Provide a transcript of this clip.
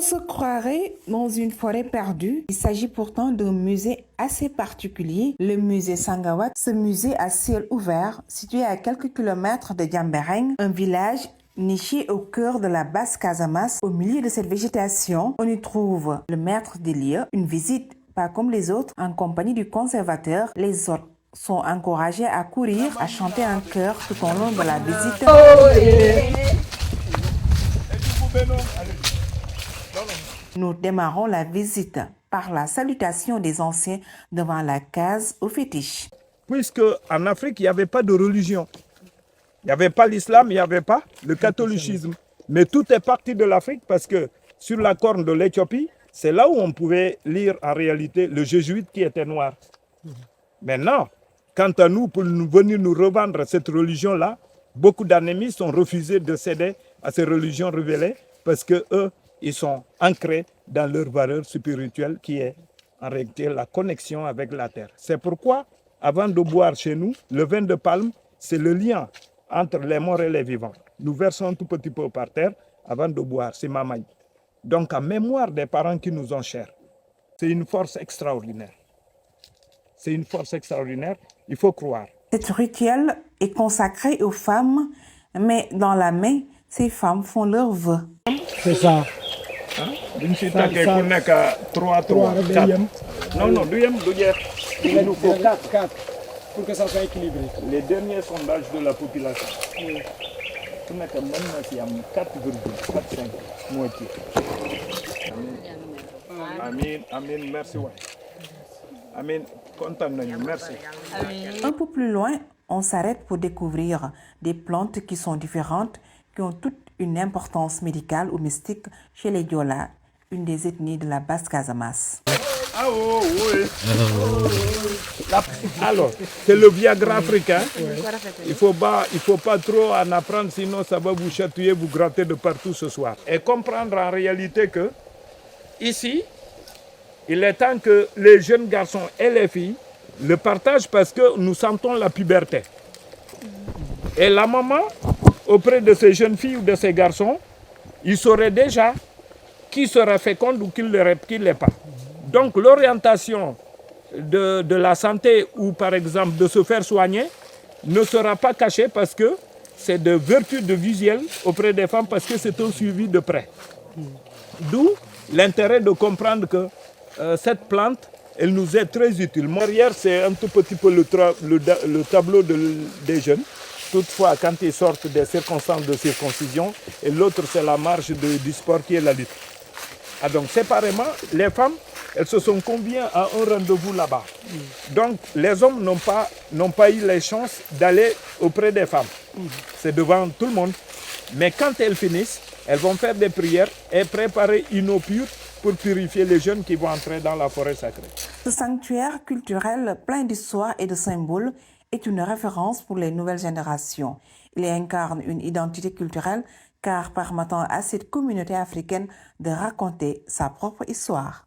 On se croirait dans une forêt perdue. Il s'agit pourtant d'un musée assez particulier, le musée Sangawat. Ce musée à ciel ouvert, situé à quelques kilomètres de Diambereng, un village niché au cœur de la basse Casamance. Au milieu de cette végétation, on y trouve le maître des lieux, une visite pas comme les autres, en compagnie du conservateur. Les autres sont encouragés à courir, à chanter en chœur tout au long de la visite. Nous démarrons la visite par la salutation des anciens devant la case au fétiche. Puisque en Afrique, il n'y avait pas de religion. Il n'y avait pas l'islam, il n'y avait pas le catholicisme. Mais tout est parti de l'Afrique parce que sur la corne de l'Éthiopie, c'est là où on pouvait lire en réalité le jésuite qui était noir. Maintenant, quant à nous, pour venir nous revendre cette religion-là, beaucoup d'animistes ont refusé de céder à ces religions révélées parce qu'eux, ils sont ancrés dans leur valeur spirituelle qui est en réalité la connexion avec la terre. C'est pourquoi, avant de boire chez nous, le vin de palme, c'est le lien entre les morts et les vivants. Nous versons un tout petit peu par terre avant de boire, c'est mamaï. Donc, en mémoire des parents qui nous ont chers, c'est une force extraordinaire. C'est une force extraordinaire, il faut croire. Cet rituel est consacré aux femmes, mais dans la main, ces femmes font leurs vœux. C'est ça. D'une suite à 3, 4. Non, il nous faut 4 pour que ça soit équilibré. Les derniers sondages de la population. Ku nekk mën na ci am 4,45 moitié. Amin, merci waay. Amin, kontaan nañu, merci. Un peu plus loin, on s'arrête pour découvrir des plantes qui sont différentes, qui ont toute une importance médicale ou mystique chez les Diola, une des ethnies de la basse Casamance. Ah oui. Alors, c'est le Viagra africain. Il faut pas trop en apprendre, sinon ça va vous chatouiller, vous gratter de partout ce soir. Et comprendre en réalité que, ici, il est temps que les jeunes garçons et les filles le partagent parce que nous sentons la puberté. Et la maman, auprès de ces jeunes filles ou de ces garçons, il saurait déjà qui sera féconde ou qui ne l'est pas. Donc l'orientation de la santé ou par exemple de se faire soigner ne sera pas cachée parce que c'est de vertu de visuel auprès des femmes parce que c'est un suivi de près. D'où l'intérêt de comprendre que cette plante, elle nous est très utile. Derrière, c'est un tout petit peu le tableau des jeunes. Toutefois, quand ils sortent des circonstances de circoncision, et l'autre, c'est la marche du sport qui est la lutte. Ah, donc, séparément, les femmes, elles se sont conviées à un rendez-vous là-bas. Donc, les hommes n'ont pas eu les chances d'aller auprès des femmes. C'est devant tout le monde. Mais quand elles finissent, elles vont faire des prières et préparer une eau pure pour purifier les jeunes qui vont entrer dans la forêt sacrée. Ce sanctuaire culturel plein d'histoire et de symboles est une référence pour les nouvelles générations. Il incarne une identité culturelle car permettant à cette communauté africaine de raconter sa propre histoire.